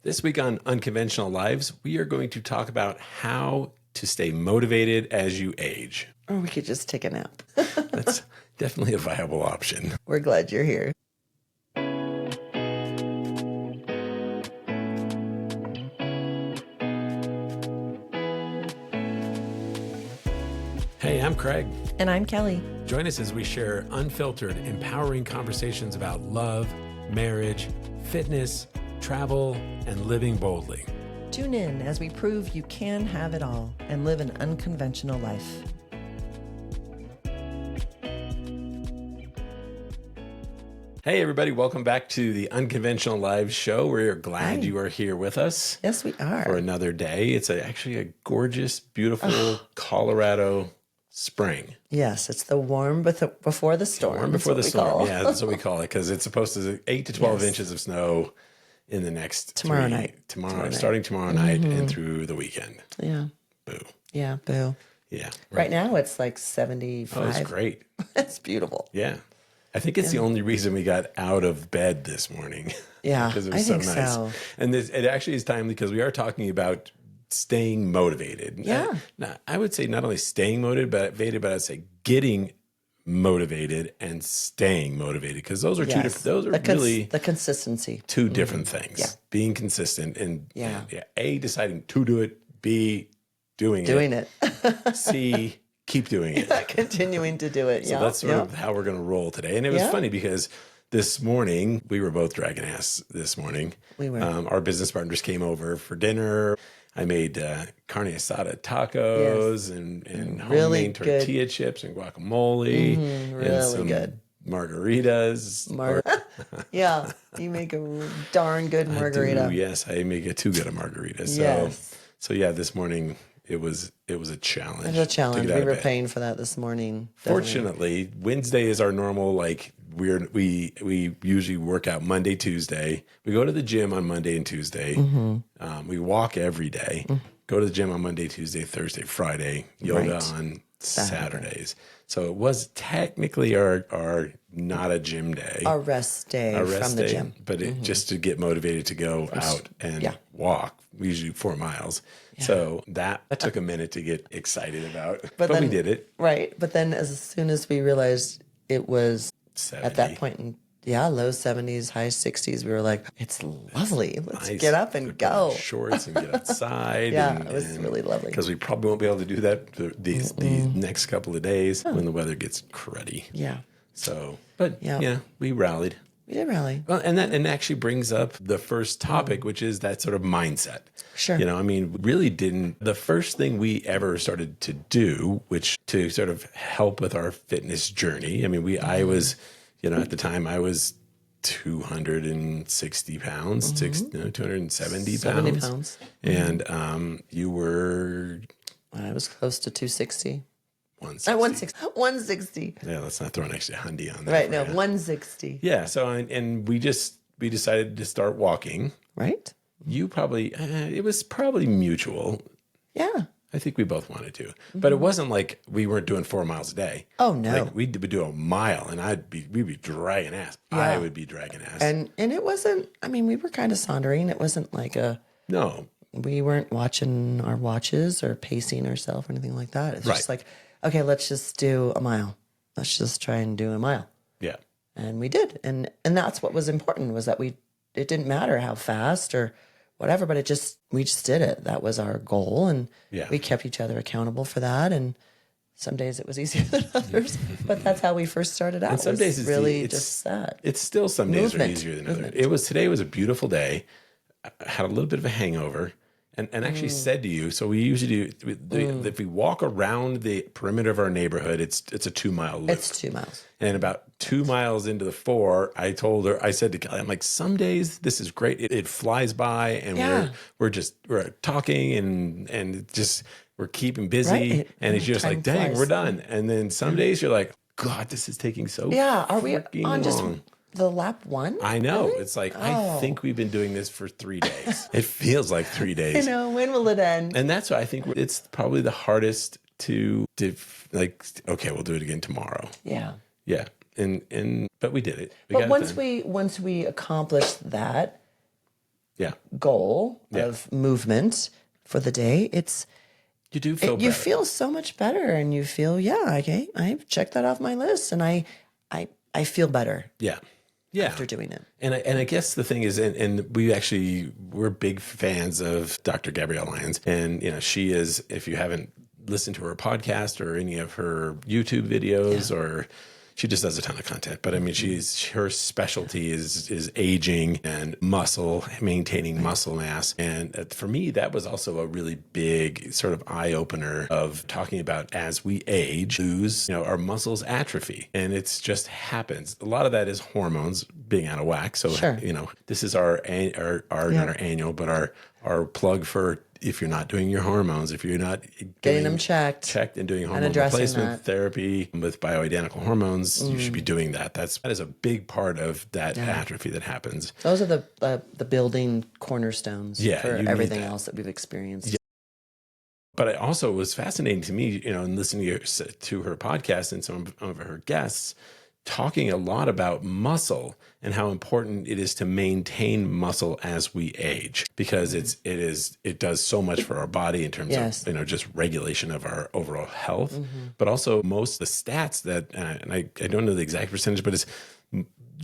This week on Unconventional Lives, we are going to talk about how to stay motivated as you age. Or we could just take a nap. That's definitely a viable option. We're glad you're here. Hey, I'm Craig. And I'm Kellie. Join us as we share unfiltered, empowering conversations about love, marriage, fitness, travel, and living boldly. Tune in as we prove you can have it all and live an unconventional life. Hey, everybody. Welcome back to the Unconventional Lives show. We're glad you are here with us. Yes, we are. For another day. It's actually a gorgeous, beautiful Colorado spring. Yes, it's the warm before the storm. Warm before the storm. Yeah, that's what we call it, because it's supposed to 8 to 12 inches of snow in the next tomorrow night, and through the weekend. Yeah. Boo. Yeah, boo. Yeah. Right now it's like 75. Oh, it's great. It's beautiful. Yeah. I think it's the only reason we got out of bed this morning. Yeah, because it was so nice. So. And it actually is timely because we are talking about staying motivated. Yeah. I would say not only staying motivated, but I'd say getting motivated and staying motivated, because those are two different. Those are really the consistency. Two different things. Yeah. Being consistent and A, deciding to do it. B, doing it. C, keep doing it. Continuing to do it. So that's sort of how we're going to roll today. And it was funny because this morning, we were both dragging ass this morning. We were. Our business partners came over for dinner. I made carne asada tacos and really homemade tortilla chips and guacamole. Really and some good. Margaritas. Yeah, you make a darn good margarita. I do, yes, I make a too good a margarita. So yeah, this morning it was a challenge. It was a challenge. We were paying for that this morning. Definitely. Fortunately, Wednesday is our normal, we usually work out Monday, Tuesday. We go to the gym on Monday and Tuesday. Mm-hmm. We walk every day. Mm-hmm. Go to the gym on Monday, Tuesday, Thursday, Friday. Yoga on Saturdays. So it was technically our not a gym day. Our rest day from the gym. But just to get motivated to go out and walk. We usually do 4 miles. Yeah. So that took a minute to get excited about. But then, we did it. Right. But then as soon as we realized it was 70. At that point in low 70s, high 60s, we were like, it's lovely. Let's get up and go. Shorts and get outside. It was really lovely. Because we probably won't be able to do that these next couple of days when the weather gets cruddy. Yeah. So, but we rallied. We did rally. Well, and that actually brings up the first topic, which is that sort of mindset. Sure. The first thing we ever started to do, which to sort of help with our fitness journey. I was, at the time I was 260 pounds, 270 pounds. And you were? I was close to 260. 160. 160. Yeah, let's not throw an extra hundy on that. Right, 160. Yeah, so and we decided to start walking. Right. You probably, it was probably mutual. Yeah. I think we both wanted to. But it wasn't like we weren't doing 4 miles a day. Oh, no. We'd do a mile and we'd be dragging ass. Yeah. I would be dragging ass. And it wasn't, we were kind of sauntering. It wasn't like No. We weren't watching our watches or pacing ourselves or anything like that. It's just like, okay, let's just do a mile. Let's just try and do a mile. Yeah. And we did. And that's what was important, was that it didn't matter how fast or whatever, but we just did it. That was our goal. And we kept each other accountable for that. And some days it was easier than others, but that's how we first started out. And some days just that. It's still some days are easier than others. Today was a beautiful day. I had a little bit of a hangover. And actually said to you, so we usually do, if we walk around the perimeter of our neighborhood, it's a 2 mile loop. It's 2 miles. And about 2 miles into the 4, I said to Kellie, I'm like, some days this is great. It flies by and we're talking and just, we're keeping busy. And it's just like, dang, we're done. And then some days you're like, God, this is taking so are we on long. Just the lap 1? I know. Really? It's like, I think we've been doing this for 3 days. It feels like 3 days. I know. When will it end? And that's why I think it's probably the hardest to like, okay, we'll do it again tomorrow. Yeah. Yeah. But we did it. But once we accomplished that, goal of movement for the day, you do feel better. You feel so much better, and you feel, okay, I've checked that off my list, and I feel better. Yeah. After doing it. And I guess the thing is, and we're big fans of Dr. Gabrielle Lyons. And, she is, if you haven't listened to her podcast or any of her YouTube videos, or she just does a ton of content. But I mean, her specialty is aging and maintaining muscle mass. And for me, that was also a really big sort of eye opener of talking about as we age, our muscles atrophy. And it's just happens. A lot of that is hormones being out of whack. So, this is not our annual, but our plug for, if you're not doing your hormones, if you're not getting them checked and doing hormone replacement therapy with bioidentical hormones, you should be doing that. That is a big part of that atrophy that happens. Those are the building cornerstones for everything else that we've experienced. Yeah. But it also was fascinating to me, in listening to her podcast and some of her guests, talking a lot about muscle and how important it is to maintain muscle as we age, because it does so much for our body in terms of just regulation of our overall health, but also most of the stats that and I don't know the exact percentage, but it's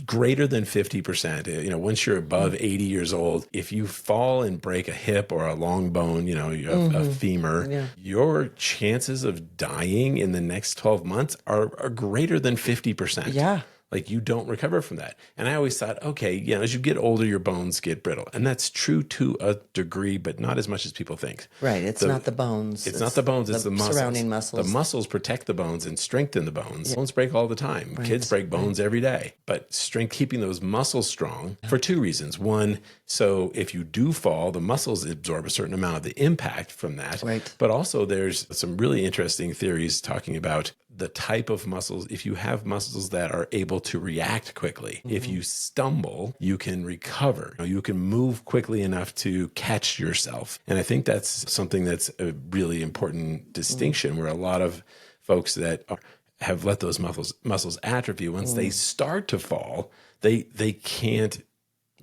greater than 50%. Once you're above 80 years old, if you fall and break a hip or a long bone, a femur, your chances of dying in the next 12 months are greater than 50%. Yeah. Like, you don't recover from that. And I always thought, okay, as you get older, your bones get brittle. And that's true to a degree, but not as much as people think. Right. It's not the bones. It's not the bones. It's the muscles. Surrounding muscles. The muscles protect the bones and strengthen the bones. Yeah. Bones break all the time. Right. Kids break bones every day. But keeping those muscles strong for two reasons. One, so if you do fall, the muscles absorb a certain amount of the impact from that. Right. But also there's some really interesting theories talking about the type of muscles. If you have muscles that are able to react quickly, if you stumble, you can recover. You can move quickly enough to catch yourself. And I think that's something that's a really important distinction, where a lot of folks that have let those muscles atrophy, once they start to fall, they can't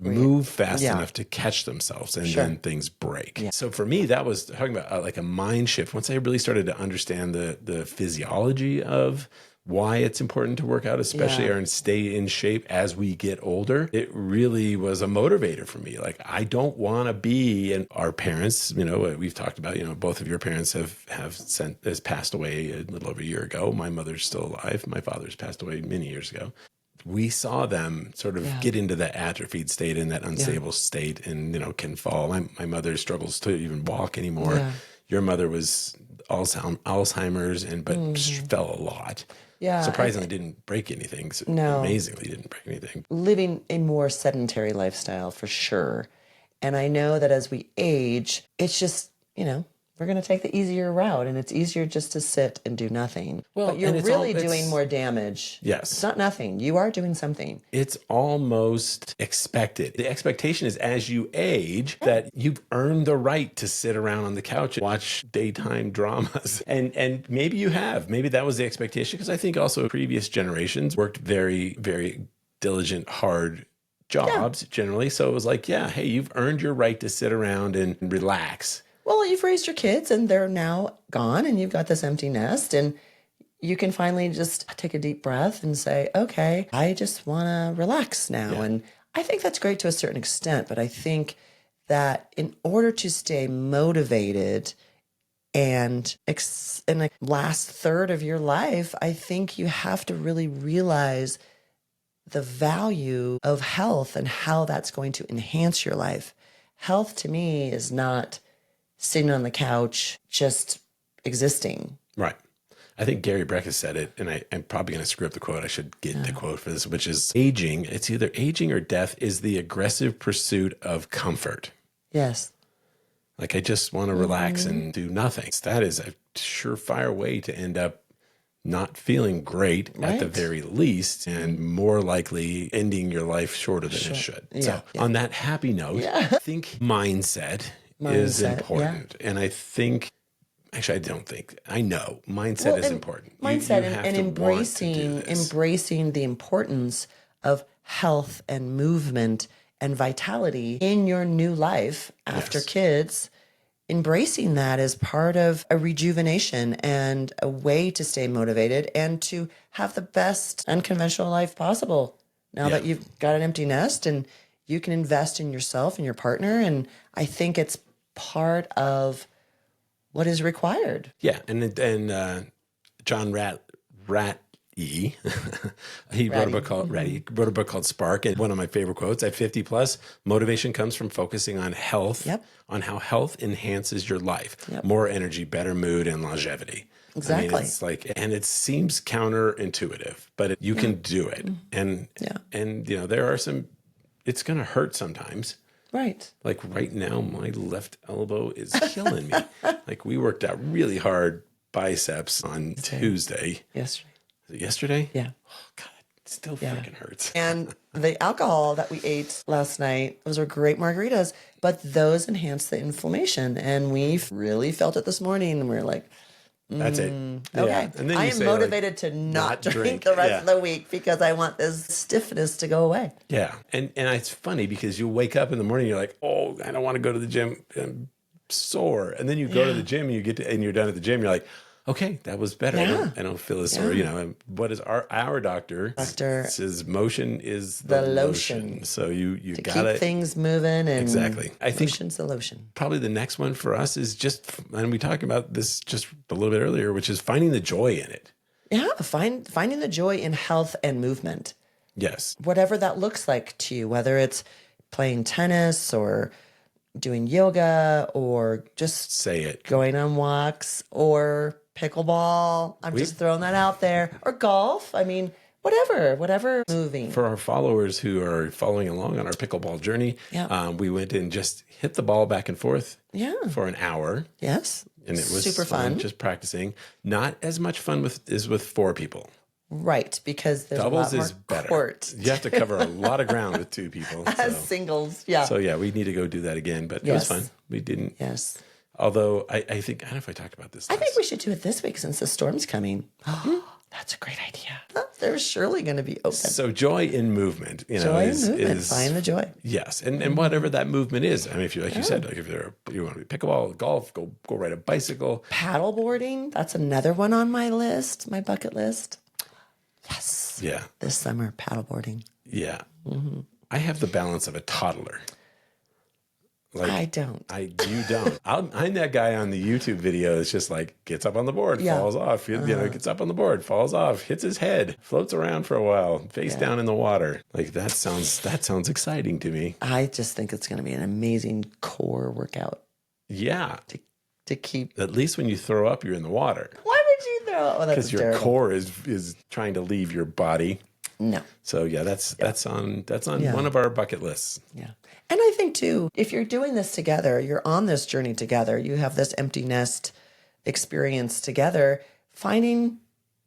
move fast enough to catch themselves, and then things break. Yeah. So for me, that was talking about like a mind shift. Once I really started to understand the physiology of why it's important to work out, especially and stay in shape as we get older, it really was a motivator for me. Like, I don't want to be, and our parents, we've talked about, both of your parents has passed away a little over a year ago. My mother's still alive. My father's passed away many years ago. We saw them sort of get into that atrophied state and that unstable state, and, can fall. My mother struggles to even walk anymore. Yeah. Your mother was Alzheimer's, but fell a lot. Yeah. Surprisingly, didn't break anything. No. Amazingly didn't break anything. Living a more sedentary lifestyle for sure. And I know that as we age, it's just, we're going to take the easier route, and it's easier just to sit and do nothing. Well, but you're really doing more damage. Yes. It's not nothing. You are doing something. It's almost expected. The expectation is, as you age, that you've earned the right to sit around on the couch and watch daytime dramas. And maybe you have. Maybe that was the expectation, because I think also previous generations worked very, very diligent, hard jobs generally. So it was like, hey, you've earned your right to sit around and relax. Well, you've raised your kids and they're now gone, and you've got this empty nest, and you can finally just take a deep breath and say, okay, I just want to relax now. Yeah. And I think that's great to a certain extent, but I think that in order to stay motivated and in the last third of your life, I think you have to really realize the value of health and how that's going to enhance your life. Health to me is not sitting on the couch, just existing. Right. I think Gary Brecka said it, and I'm probably going to screw up the quote. I should get the quote for this, which is, aging, it's either aging or death is the aggressive pursuit of comfort. Yes. Like, I just want to relax and do nothing. That is a surefire way to end up not feeling great at the very least, and more likely ending your life shorter than it should. Yeah. So on that happy note, I think mindset is important. Yeah. And I think, actually, I know mindset is important. Mindset and embracing the importance of health and movement and vitality in your new life after kids, embracing that as part of a rejuvenation and a way to stay motivated and to have the best unconventional life possible now that you've got an empty nest and you can invest in yourself and your partner. And I think it's part of what is required. Yeah. And John Ratty, he wrote a book called Spark. And one of my favorite quotes, at 50 plus, motivation comes from focusing on health, on how health enhances your life, more energy, better mood, and longevity. Exactly. I mean, it's like, and it seems counterintuitive, but you can do it. And there are some, it's going to hurt sometimes. Right. Like right now, my left elbow is killing me. Like we worked out really hard biceps on Tuesday. Yesterday. Was it yesterday? Yeah. Oh, God, it still freaking hurts. And the alcohol that we ate last night, those were great margaritas, but those enhanced the inflammation. And we really felt it this morning. And we were like, that's it. Okay. Yeah. And then I am motivated to not drink the rest of the week because I want this stiffness to go away. Yeah. And it's funny because you wake up in the morning, you're like, oh, I don't want to go to the gym. I'm sore. And then you go to the gym and and you're done at the gym. You're like, okay, that was better. I don't feel as sore. You know, what is our doctor says motion is the lotion. So you gotta keep things moving and exactly. I think motion's the lotion. Probably the next one for us is just, and we talked about this just a little bit earlier, which is finding the joy in it. Yeah, finding the joy in health and movement. Yes. Whatever that looks like to you, whether it's playing tennis or doing yoga or just going on walks or pickleball. I'm just throwing that out there. Or golf. I mean, whatever moving. For our followers who are following along on our pickleball journey, we went and just hit the ball back and forth for an hour. Yes. And it was super fun. Just practicing. Not as much fun with 4 people. Right, because there's doubles a lot is more better. Court. You have to cover a lot of ground with 2 people. As singles, yeah. So yeah, we need to go do that again. But it was fun. We didn't. Yes. Although I think, I don't know if I talked about this. I think we should do it this week since the storm's coming. Oh, that's a great idea. They're surely going to be open. So joy in movement, find the joy. Yes, and whatever that movement is. I mean, if you you said, like if you want to be pickleball, golf, go ride a bicycle, paddleboarding. That's another one on my list, my bucket list. Yes. Yeah. This summer, paddleboarding. Yeah. Mm-hmm. I have the balance of a toddler. Like, I don't. You don't. I'm that guy on the YouTube video. It's just like gets up on the board, falls off. Gets up on the board, falls off, hits his head, floats around for a while, face down in the water. Like that sounds exciting to me. I just think it's going to be an amazing core workout. Yeah. To keep. At least when you throw up, you're in the water. Why would you throw up? Because your core is trying to leave your body. No. So yeah, that's on one of our bucket lists. Yeah. And I think too, if you're doing this together, you're on this journey together, you have this empty nest experience together, finding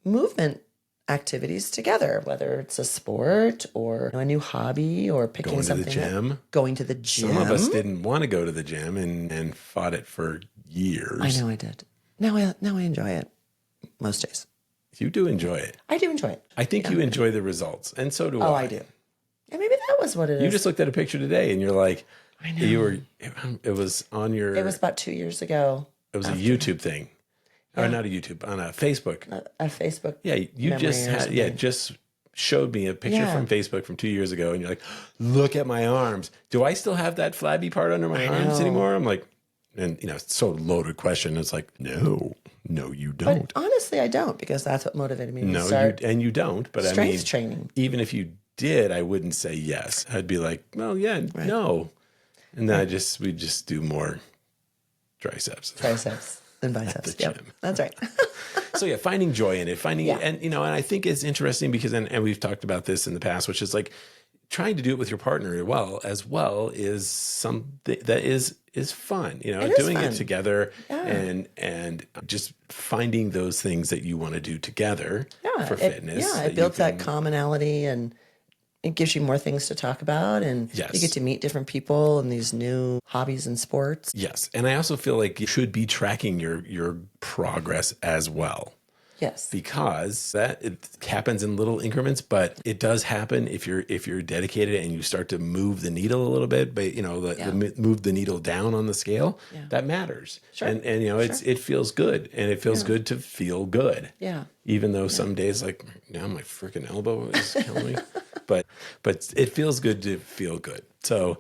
movement activities together, whether it's a sport or a new hobby or picking something up. Going to the gym. Some of us didn't want to go to the gym and fought it for years. I know I did. Now I enjoy it most days. You do enjoy it. I do enjoy it. I think you enjoy the results, and so do I. Oh, I do. And maybe that was what it is. You just looked at a picture today, and you're like, I know. It was on your. It was about 2 years ago. It was a YouTube thing, or not a YouTube, on a Facebook. A Facebook. Yeah, you just showed me a picture from Facebook from 2 years ago, and you're like, look at my arms. Do I still have that flabby part under my arms anymore? I'm like, and it's so loaded question. It's like, no, you don't. But honestly, I don't, because that's what motivated me to start. You don't. But strength training. Even if you did, I wouldn't say yes. I'd be like, well, yeah, no. And then we just do more triceps and biceps. Yep. That's right. So yeah, finding joy in it, and I think it's interesting because, and we've talked about this in the past, which is like trying to do it with your partner as well is something that is fun, doing it together and just finding those things that you want to do together for fitness. It builds that commonality, and it gives you more things to talk about, and you get to meet different people and these new hobbies and sports. Yes. And I also feel like you should be tracking your progress as well. Yes. Because it happens in little increments, but it does happen if you're dedicated and you start to move the needle a little bit, but move the needle down on the scale, that matters. Sure. And it feels good, and it feels good to feel good. Yeah. Even though some days, like now my freaking elbow is killing me, but it feels good to feel good. So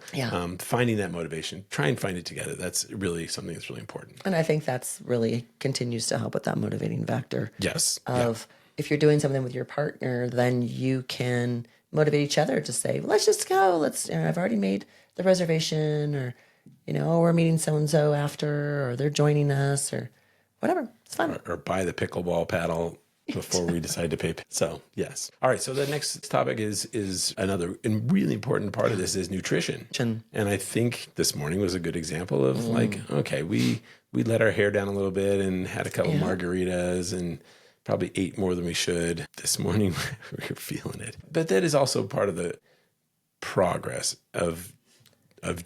finding that motivation, try and find it together. That's really something that's really important. And I think that's really continues to help with that motivating factor. Yes. Of if you're doing something with your partner, then you can motivate each other to say, let's just go. I've already made the reservation, or, we're meeting so-and-so after, or they're joining us, or whatever. It's fun. Or buy the pickleball paddle before we decide to pay. So, yes. All right. So the next topic is another and really important part of this is nutrition. And I think this morning was a good example of okay, we let our hair down a little bit and had a couple margaritas and probably ate more than we should. This morning we were feeling it. But that is also part of the progress of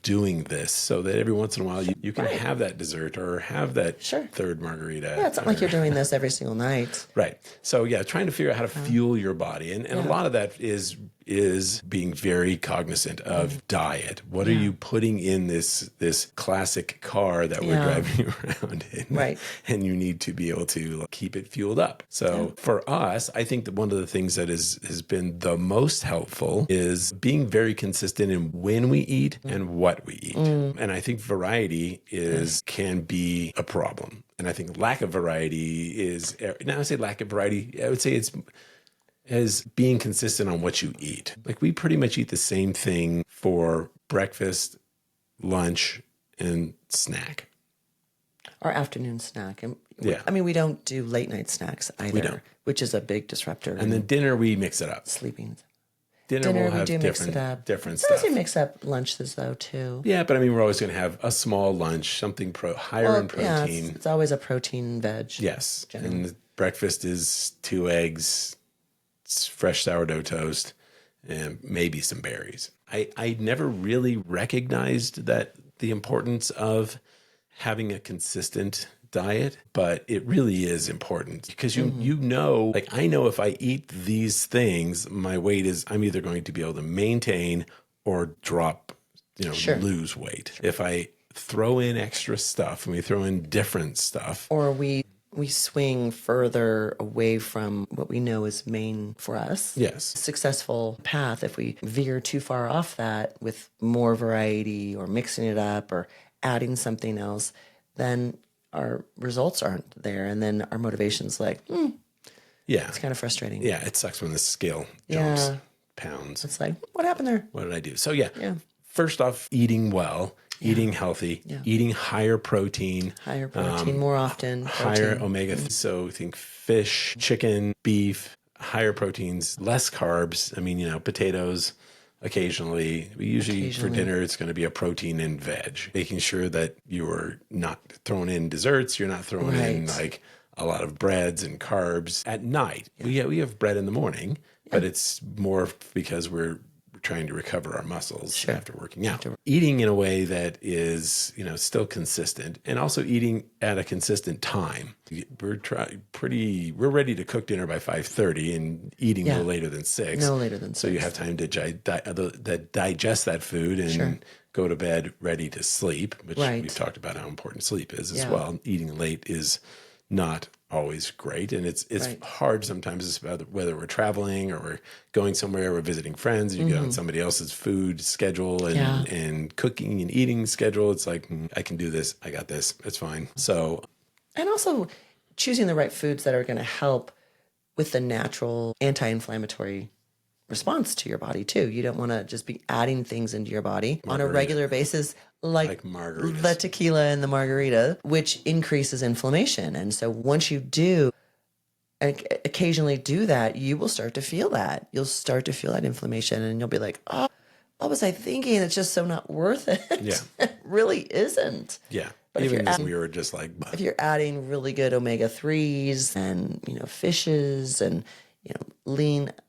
doing this, so that every once in a while you can have that dessert or have that third margarita. Yeah, it's not like you're doing this every single night. Right. So trying to figure out how to fuel your body. And a lot of that is being very cognizant of diet. What are you putting in this classic car that we're driving around in? Right. And you need to be able to keep it fueled up. So for us, I think that one of the things that has been the most helpful is being very consistent in when we eat and what we eat. And I think variety can be a problem. And I think lack of variety is, now I say lack of variety, I would say it's as being consistent on what you eat. Like we pretty much eat the same thing for breakfast, lunch, and snack. Our afternoon snack. And we don't do late night snacks either. We don't. Which is a big disruptor. And then dinner, we mix it up. Sleeping. Dinner will have we do mix it up. different Sometimes stuff. we mix up lunches though too. Yeah, but we're always going to have a small lunch, something higher in protein. Yeah, it's always a protein veg. Yes, generally. and the breakfast is 2 eggs, fresh sourdough toast, and maybe some berries. I never really recognized that the importance of having a consistent diet, but it really is important because you know, like I know if I eat these things, my weight I'm either going to be able to maintain or drop, lose weight. If I throw in extra stuff and we throw in different stuff, or we swing further away from what we know is main for us. Yes. Successful path. If we veer too far off that with more variety or mixing it up or adding something else, then our results aren't there. And then our motivation's like, it's kind of frustrating. Yeah. It sucks when the scale jumps pounds. It's like, what happened there? What did I do? So first off, eating well. Eating healthy, eating higher protein. More often. Higher omega. So think fish, chicken, beef, higher proteins, less carbs. Potatoes occasionally. For dinner, it's going to be a protein and veg. Making sure that you're not throwing in desserts. You're not throwing in like a lot of breads and carbs at night. Yeah. We have bread in the morning, but it's more because we're trying to recover our muscles after working out. Eating in a way that is, still consistent, and also eating at a consistent time. We're ready to cook dinner by 5:30 and eating no later than 6. No later than 6. So you have time to digest that food and go to bed ready to sleep, which we've talked about how important sleep is as well. Eating late is not always great, and it's hard sometimes, whether we're traveling or we're going somewhere, we're visiting friends, you get on somebody else's food schedule and cooking and eating schedule. It's like, I can do this, I got this, it's fine. So, and also choosing the right foods that are going to help with the natural anti-inflammatory response to your body too. You don't want to just be adding things into your body on a regular basis, like margaritas. The tequila and the margarita, which increases inflammation. And so once you do occasionally do that, you will start to feel that. You'll start to feel that inflammation, and you'll be like, oh, what was I thinking? It's just so not worth it. Yeah. It really isn't. Yeah. But even we were just like, if you're adding really good omega-3s and, fishes and,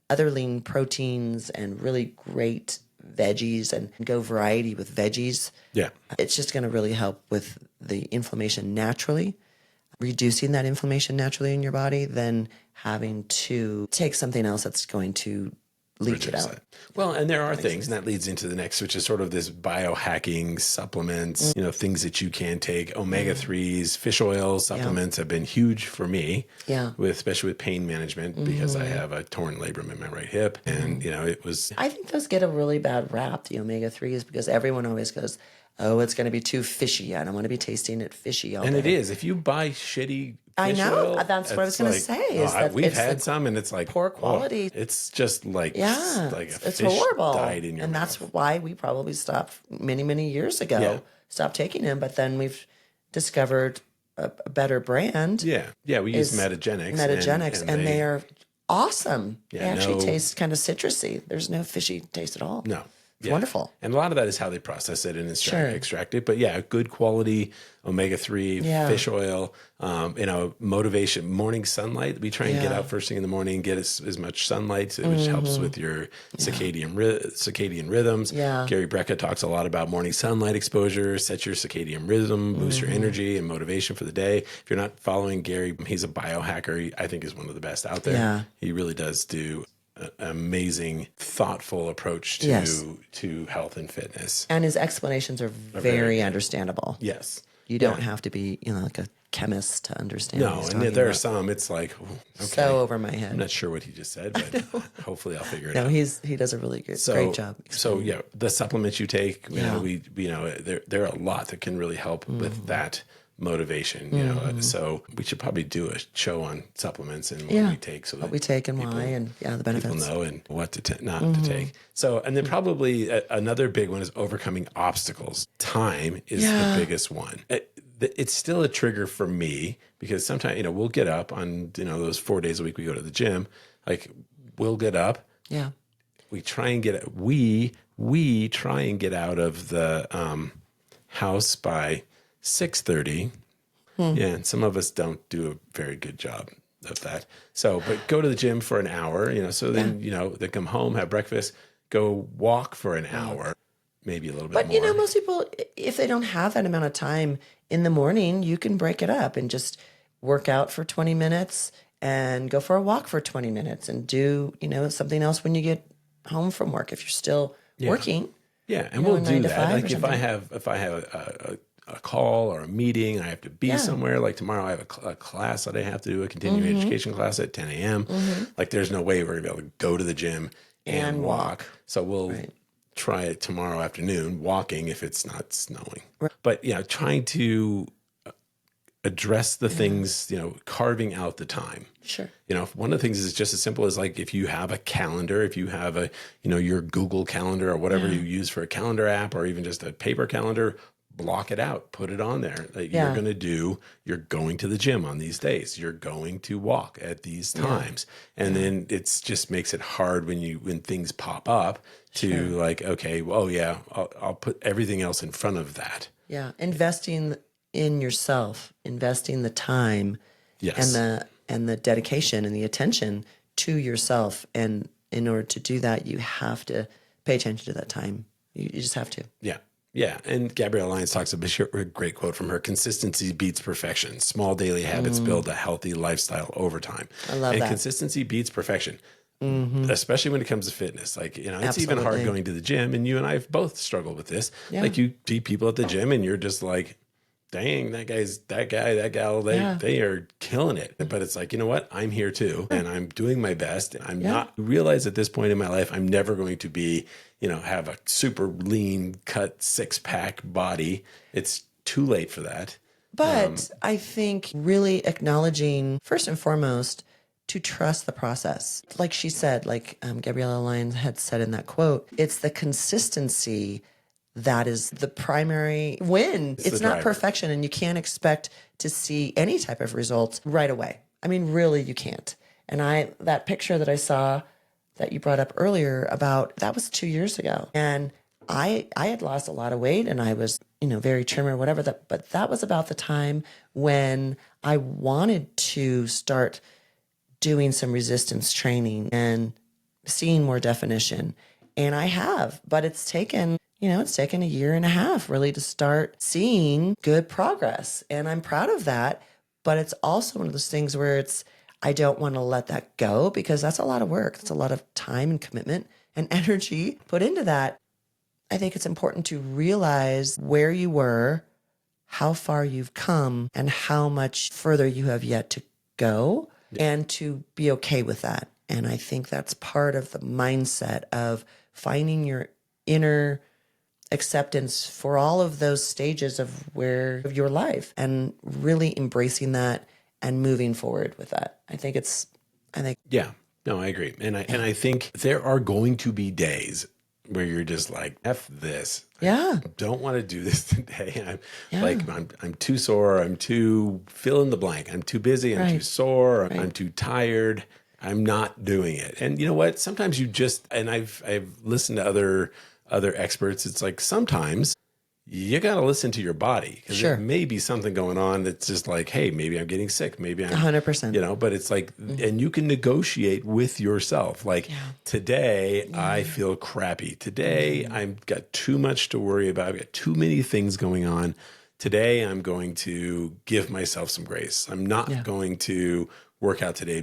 other lean proteins and really great veggies, and go variety with veggies. Yeah. It's just going to really help with the inflammation naturally. reducing that inflammation naturally in your body than having to take something else that's going to leach it out. Well, and there are things, and that leads into the next, which is sort of this biohacking supplements, things that you can take. Omega-3s, fish oil supplements have been huge for me, especially with pain management, because I have a torn labrum in my right hip. And, it was... I think those get a really bad rap, the omega-3s, because everyone always goes, oh, it's going to be too fishy. I don't want to be tasting it fishy all day. And it is. If you buy shitty fish oil, that's what I was going to say. Is that we've had some, and it's like poor quality. It's just like it's fish horrible. died in your and mouth. That's why we probably stopped many, many years ago. Stopped taking them, but then we've discovered a better brand. Yeah. We use Metagenics. And they are awesome. They actually taste kind of citrusy. There's no fishy taste at all. No. It's wonderful. And a lot of that is how they process it and extract it. But good quality omega-3 fish oil, motivation, morning sunlight. We try and get out first thing in the morning, get as much sunlight, which helps with your circadian rhythms. Gary Brecka talks a lot about morning sunlight exposure, set your circadian rhythm, boost your energy and motivation for the day. If you're not following Gary, he's a biohacker. He, I think, is one of the best out there. He really does do an amazing, thoughtful approach to health and fitness. And his explanations are very understandable. Yes. You don't have to be, like a chemist to understand. No, and there are some, it's like, so over my head. I'm not sure what he just said, but hopefully I'll figure it out. No, he does a really great job. So the supplements you take, there are a lot that can really help with that motivation, so we should probably do a show on supplements and what we take, so that what we take and why, and the benefits. People know and what to not to take. So, and then probably another big one is overcoming obstacles. Time is the biggest one. It's still a trigger for me because sometimes we'll get up on those 4 days a week we go to the gym. Like we'll get up. Yeah. We try and get out of the house by 6:30. Yeah, and some of us don't do a very good job of that. So, but go to the gym for an hour, so then, they come home, have breakfast, go walk for an hour, maybe a little bit more. But, most people, if they don't have that amount of time in the morning, you can break it up and just work out for 20 minutes and go for a walk for 20 minutes and do, something else when you get home from work if you're still working. Yeah, and we'll do that. Like if I have a call or a meeting, I have to be somewhere. Like tomorrow I have a class that I have to do, a continuing education class at 10 a.m. Like there's no way we're going to be able to go to the gym and walk. So we'll try it tomorrow afternoon, walking if it's not snowing. Right. But trying to address the things, carving out the time. Sure. One of the things is just as simple as like if you have a calendar, if you have a, your Google Calendar or whatever you use for a calendar app or even just a paper calendar, block it out, put it on there. Like you're going to the gym on these days. You're going to walk at these times. And then it's just makes it hard when things pop up to like, okay, well, I'll put everything else in front of that. Yeah. Investing in yourself, investing the time and the dedication and the attention to yourself. And in order to do that, you have to pay attention to that time. You just have to. Yeah. Yeah, and Gabrielle Lyon talks about a great quote from her: "Consistency beats perfection. Small daily habits build a healthy lifestyle over time." I love that. And consistency beats perfection, especially when it comes to fitness. Like, it's even hard going to the gym, and you and I have both struggled with this. Yeah. Like you see people at the gym, and you're just like, dang, that gal, they are killing it. But it's like, you know what? I'm here too, and I'm doing my best. And I'm not realize at this point in my life, I'm never going to be, have a super lean cut 6-pack body. It's too late for that. But I think really acknowledging first and foremost to trust the process. Like she said, like Gabrielle Lyon had said in that quote, it's the consistency that is the primary win. It's not perfection, and you can't expect to see any type of results right away. I mean, really, you can't. And that picture that I saw that you brought up earlier that was 2 years ago. And I had lost a lot of weight, and I was, very trim or whatever. But that was about the time when I wanted to start doing some resistance training and seeing more definition. And I have, but it's taken a year and a half really to start seeing good progress. And I'm proud of that. But it's also one of those things where I don't want to let that go because that's a lot of work. That's a lot of time and commitment and energy put into that. I think it's important to realize where you were, how far you've come, and how much further you have yet to go, and to be okay with that. And I think that's part of the mindset of finding your inner acceptance for all of those stages of your life and really embracing that and moving forward with that. Yeah, no, I agree. And I think there are going to be days where you're just like, F this. Yeah. I don't want to do this today. I'm too sore. I'm too fill in the blank. I'm too busy. I'm too sore. I'm too tired. I'm not doing it. And you know what? Sometimes you just, and I've listened to other experts. It's like sometimes you got to listen to your body because there may be something going on that's just like, hey, maybe I'm getting sick. Maybe I'm 100%. But it's like, and you can negotiate with yourself. Like today I feel crappy. Today I've got too much to worry about. I've got too many things going on. Today I'm going to give myself some grace. I'm not going to work out today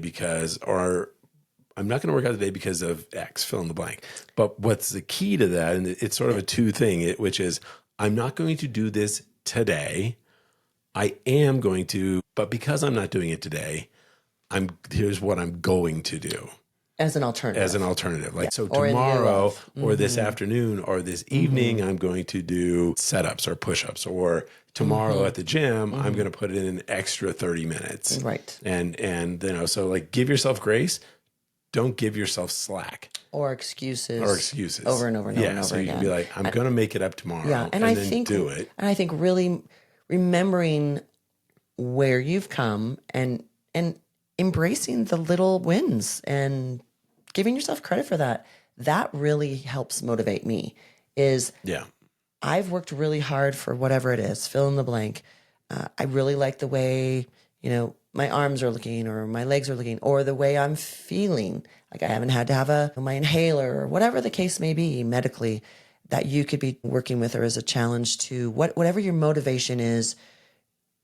I'm not going to work out today because of X, fill in the blank. But what's the key to that? And it's sort of a two thing, which is I'm not going to do this today. I am going to, but because I'm not doing it today, here's what I'm going to do. As an alternative. Like, so tomorrow or this afternoon or this evening, I'm going to do setups or push-ups, or tomorrow at the gym, I'm going to put in an extra 30 minutes. Right. And so like give yourself grace. Don't give yourself slack. Or excuses. Over and over and over and over so you again. can be like, I'm going to make it up tomorrow. Yeah. And I think do it. And I think really remembering where you've come and embracing the little wins and giving yourself credit for that really helps motivate me. I've worked really hard for whatever it is, fill in the blank. I really like the way, my arms are looking or my legs are looking or the way I'm feeling. Like I haven't had to have my inhaler or whatever the case may be medically that you could be working with, or as a challenge to whatever your motivation is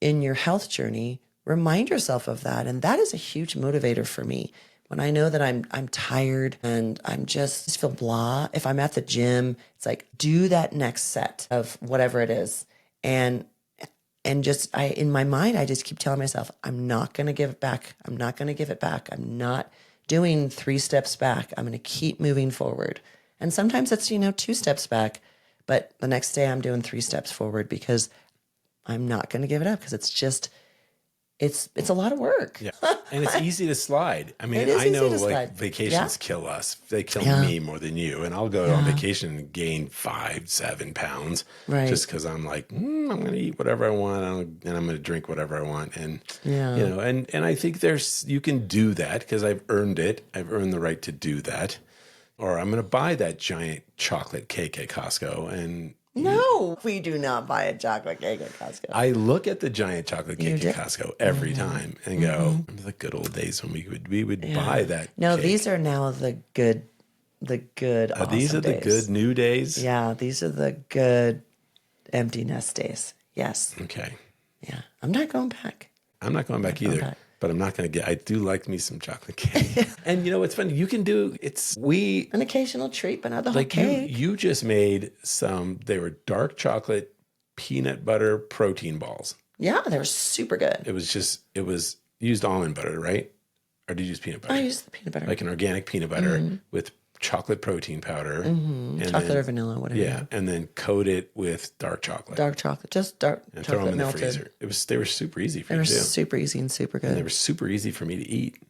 in your health journey, remind yourself of that. And that is a huge motivator for me. When I know that I'm tired and I'm just feel blah, if I'm at the gym, it's like, do that next set of whatever it is. And just, in my mind, I just keep telling myself, I'm not going to give it back. I'm not going to give it back. I'm not doing 3 steps back. I'm going to keep moving forward. And sometimes it's, 2 steps back, but the next day I'm doing 3 steps forward because I'm not going to give it up because it's just, it's a lot of work. Yeah. And it's easy to slide. I mean, I know like vacations kill us. They kill me more than you. And I'll go on vacation and gain 5-7 pounds just because I'm like, I'm going to eat whatever I want and I'm going to drink whatever I want. And, and I think you can do that because I've earned it. I've earned the right to do that. Or I'm going to buy that giant chocolate cake at Costco and no, we do not buy a chocolate cake at Costco. I look at the giant chocolate cake at Costco every time and go, remember the good old days when we would buy that cake. These are now the good awesome these are days. The good new days? Yeah, these are the good empty nest days. Yes. Okay. Yeah. I'm not going back. I'm not going back either. But I'm not going to I do like me some chocolate cake. And it's funny. You can do, an occasional treat, but not the whole cake. You just made they were dark chocolate peanut butter protein balls. Yeah, they were super good. It was used almond butter, right? Or did you use peanut butter? I used the peanut butter. Like an organic peanut butter with chocolate protein powder. And chocolate or vanilla, whatever. Yeah, and then coat it with dark chocolate. Dark chocolate, just dark and chocolate throw them in melted. the freezer. They were super easy for you to do. They were super easy and super good. And they were super easy for me to eat.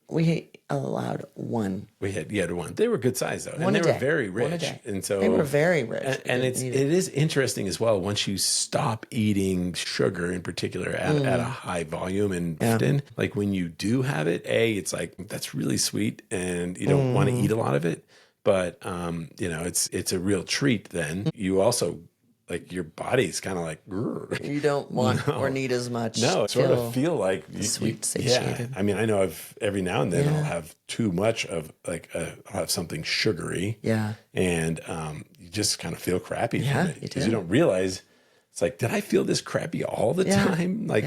We allowed one. You had one. They were good size though, and they were very rich. And so they were very rich. And it is interesting as well. Once you stop eating sugar, in particular, at a high volume, and often, like when you do have it, it's like that's really sweet, and you don't want to eat a lot of it. But it's a real treat. Then you also. Like your body's kind of like, grr. You don't want or need as much. No, sort of feel like sweet, satiated. Yeah. I mean, I know every now and then I'll have too much of I'll have something sugary. Yeah. And you just kind of feel crappy from it you because you don't realize it's it's like, did I feel this crappy all the time? Like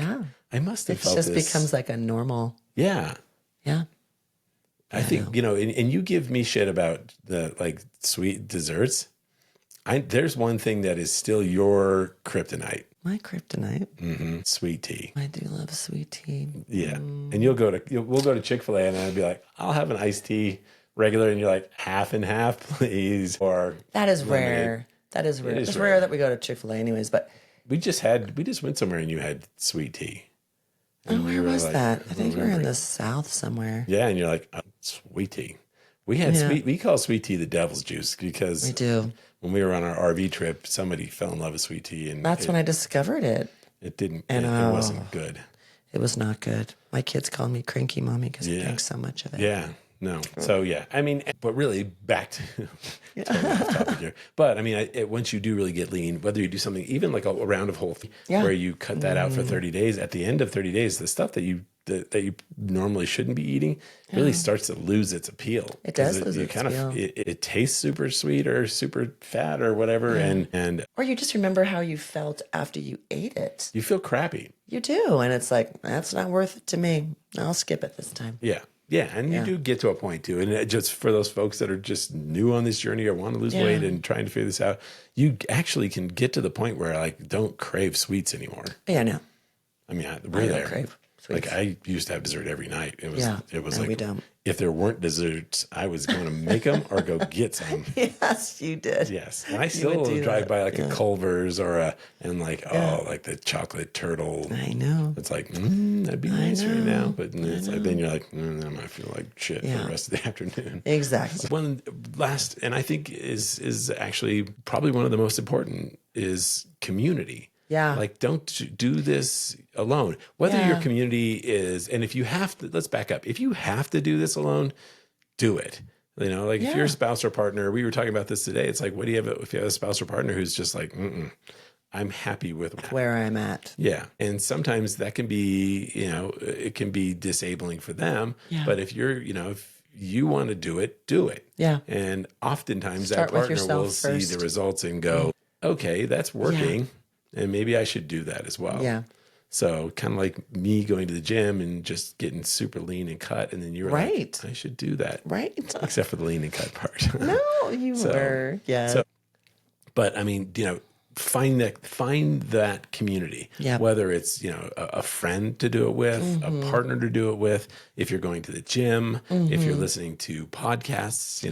I must have felt this. It just becomes like a normal. Yeah. Yeah. I think, and you give me shit about the like sweet desserts. There's one thing that is still your kryptonite. My kryptonite. Mm-hmm. Sweet tea. I do love sweet tea. Yeah. And we'll go to Chick-fil-A and I'll be like, I'll have an iced tea regular. And you're like, half and half, please. Or that is rare. That is rare. It's rare that we go to Chick-fil-A anyways, but we just went somewhere and you had sweet tea. And where was that? I think we were in the South somewhere. Yeah. And you're like, oh, sweet tea. We had we call sweet tea the devil's juice because we do. When we were on our RV trip, somebody fell in love with sweet tea. And that's when I discovered it. It didn't, and it wasn't good. It was not good. My kids called me cranky mommy because I drank so much of it. Yeah. No. So, I mean, but really back to totally off topic here. But I mean, once you do really get lean, whether you do something, even like a round of Whole Foods, where you cut that out for 30 days, at the end of 30 days, the stuff that you normally shouldn't be eating really starts to lose its appeal. It does lose its appeal. It tastes super sweet or super fat or whatever. And or you just remember how you felt after you ate it. You feel crappy. You do. And it's like, that's not worth it to me. I'll skip it this time. Yeah. Yeah, and you do get to a point too. And just for those folks that are just new on this journey or want to lose weight and trying to figure this out, you actually can get to the point where like don't crave sweets anymore. Yeah, no. I mean, we're there. Crave sweets. Like I used to have dessert every night. It was like we don't. If there weren't desserts, I was going to make them or go get some. Yes, you did. Yes, and I still drive by like a Culver's or like the chocolate turtle. I know. It's like that'd be nice right now, but it's like then you're like I feel like shit for the rest of the afternoon. Exactly. One last, and I think is actually probably one of the most important is community. Yeah. Like, don't do this alone. Whether your community is, and if you have to, let's back up. If you have to do this alone, do it. You know, like if you're a spouse or partner, we were talking about this today. It's like, what do you have if you have a spouse or partner who's just like, I'm happy with where I'm at. Yeah. And sometimes that can be, it can be disabling for them. Yeah. But if you're, if you want to do it, do it. Yeah. And oftentimes that partner will see the results and go, okay, that's working. Yeah. And maybe I should do that as well. Yeah. So kind of like me going to the gym and just getting super lean and cut. And then you're like, I should do that. Right. Except for the lean and cut part. No, you were. Yeah. So, but I mean, find that community, whether it's, a friend to do it with, a partner to do it with, if you're going to the gym, if you're listening to podcasts,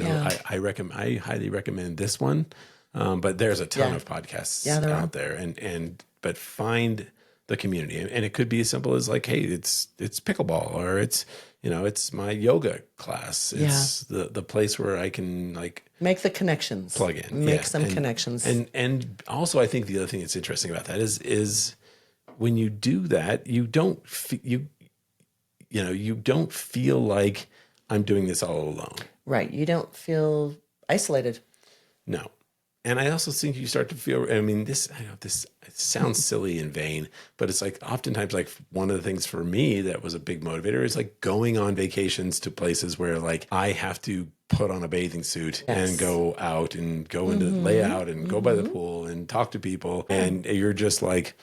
I highly recommend this one. But there's a ton of podcasts out there but find the community. And it could be as simple as like, hey, it's pickleball, or it's my yoga class. It's the place where I can like make the connections, plug in, make some connections. And also I think the other thing that's interesting about that is when you do that, you don't feel like I'm doing this all alone. Right. You don't feel isolated. No. And I also think you start to feel, I mean, this it sounds silly and vain, but it's like oftentimes like one of the things for me that was a big motivator is like going on vacations to places where like I have to put on a bathing suit and go out and go into lay out and go by the pool and talk to people. And you're just like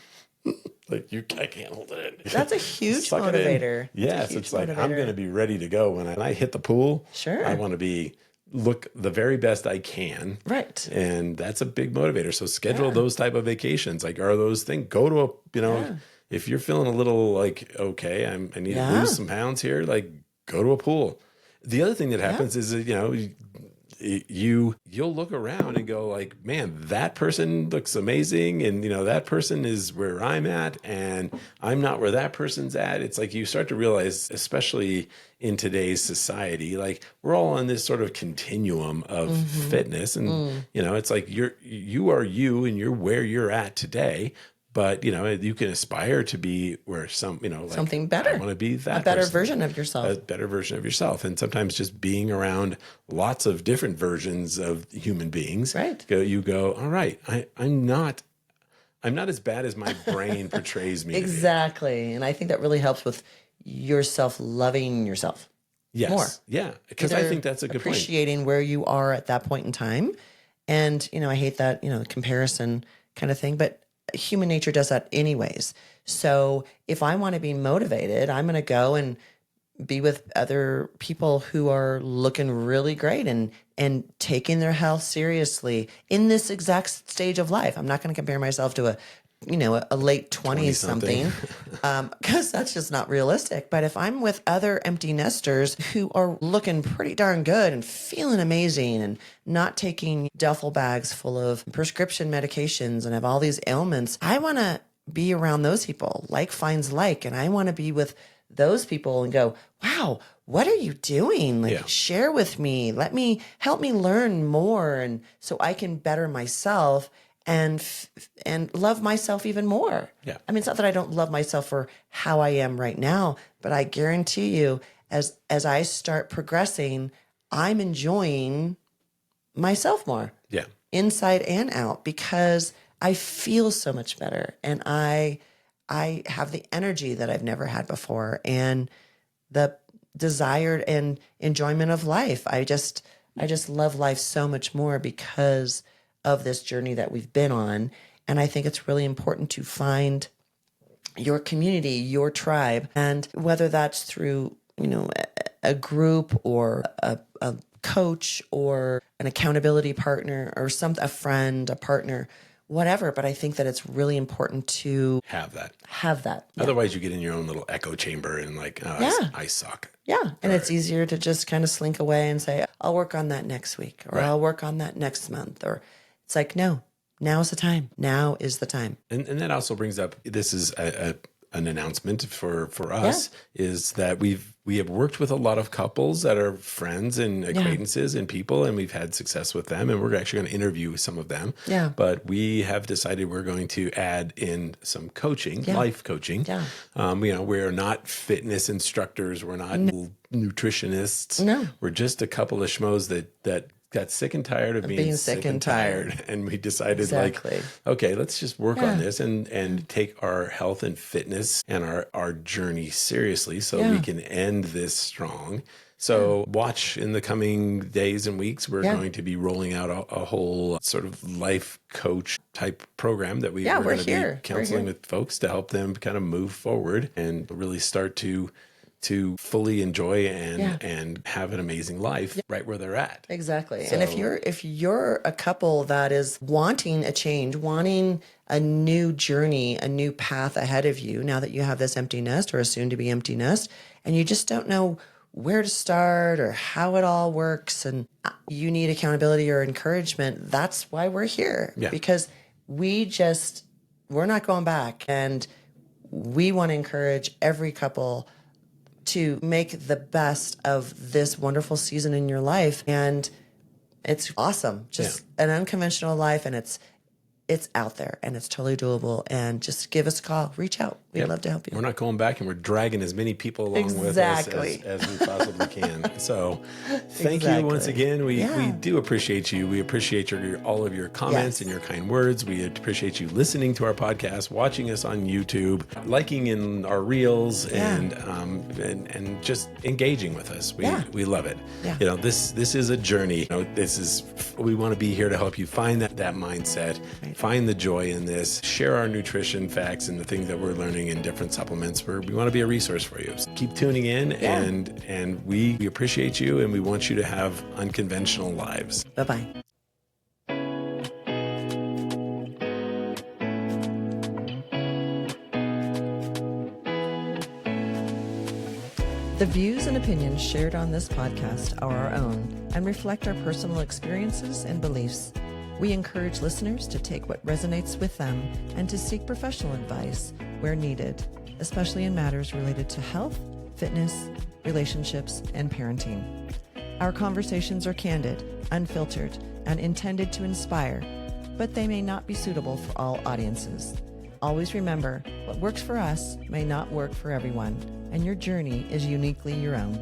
I can't hold it in. That's a huge motivator. Yes. It's like, I'm going to be ready to go when I hit the pool. Sure. I want to look the very best I can. Right. And that's a big motivator. So schedule those type of vacations. Like, are those things, go to if you're feeling a little like, okay, I need to lose some pounds here, like go to a pool. The other thing that happens is, you'll look around and go like, man, that person looks amazing. And, that person is where I'm at and I'm not where that person's at. It's like you start to realize, especially in today's society, like we're all on this sort of continuum of fitness. And, it's like you are you and you're where you're at today. But, you can aspire to be where something better. I want to be that a better person, version of yourself. A better version of yourself. And sometimes just being around lots of different versions of human beings. Right. You go, all right, I'm not as bad as my brain portrays me. Exactly. And I think that really helps with yourself loving yourself. Yes. More. Yeah. Because I think that's a good point. Appreciating where you are at that point in time. And, I hate that, comparison kind of thing, but human nature does that anyways. So if I want to be motivated, I'm going to go and be with other people who are looking really great and taking their health seriously in this exact stage of life. I'm not going to compare myself to a late 20s something, because that's just not realistic. But if I'm with other empty nesters who are looking pretty darn good and feeling amazing and not taking duffel bags full of prescription medications and have all these ailments, I want to be around those people. Like finds like, and I want to be with those people and go, wow, what are you doing? Like, share with me, help me learn more. And so I can better myself and love myself even more. Yeah. I mean, it's not that I don't love myself for how I am right now, but I guarantee you, as I start progressing, I'm enjoying myself more. Yeah. Inside and out, because I feel so much better, and I have the energy that I've never had before, and the desired and enjoyment of life. I just love life so much more because of this journey that we've been on. And I think it's really important to find your community, your tribe, and whether that's through, a group or a coach or an accountability partner or a friend, a partner, whatever. But I think that it's really important to have that. Yeah. Otherwise you get in your own little echo chamber and like, I suck. Yeah. And it's easier to just kind of slink away and say, I'll work on that next week, or I'll work on that next month. Or it's like, no, now's the time. Now is the time. And that also brings up, this is an announcement for us, is that we have worked with a lot of couples that are friends and acquaintances and people, and we've had success with them, and we're actually going to interview some of them. Yeah. But we have decided we're going to add in some coaching, life coaching. Yeah. We're not fitness instructors. We're not nutritionists. No. We're just a couple of schmoes that got sick and tired of being sick and tired. And we decided okay, let's just work on this and take our health and fitness and our journey seriously so we can end this strong. So watch in the coming days and weeks, we're going to be rolling out a whole sort of life coach type program that we're going to be counseling with folks to help them kind of move forward and really start to fully enjoy and have an amazing life right where they're at. Exactly. So, and if you're a couple that is wanting a change, wanting a new journey, a new path ahead of you, now that you have this empty nest or a soon to be empty nest, and you just don't know where to start or how it all works, and you need accountability or encouragement, that's why we're here. Yeah. Because we're not going back, and we want to encourage every couple to make the best of this wonderful season in your life. And it's awesome. Just an unconventional life, and it's out there and it's totally doable. And just give us a call, reach out. We'd love to help you. We're not going back, and we're dragging as many people along with us as we possibly can. So thank you once again. We do appreciate you. We appreciate all of your comments and your kind words. We appreciate you listening to our podcast, watching us on YouTube, liking in our reels, and just engaging with us. We love it. Yeah. This is a journey. We want to be here to help you find that mindset, find the joy in this, share our nutrition facts and the things that we're learning in different supplements. We want to be a resource for you. So keep tuning in, and we appreciate you, and we want you to have unconventional lives. Bye-bye. The views and opinions shared on this podcast are our own and reflect our personal experiences and beliefs. We encourage listeners to take what resonates with them and to seek professional advice where needed, especially in matters related to health, fitness, relationships, and parenting. Our conversations are candid, unfiltered, and intended to inspire, but they may not be suitable for all audiences. Always remember, what works for us may not work for everyone, and your journey is uniquely your own.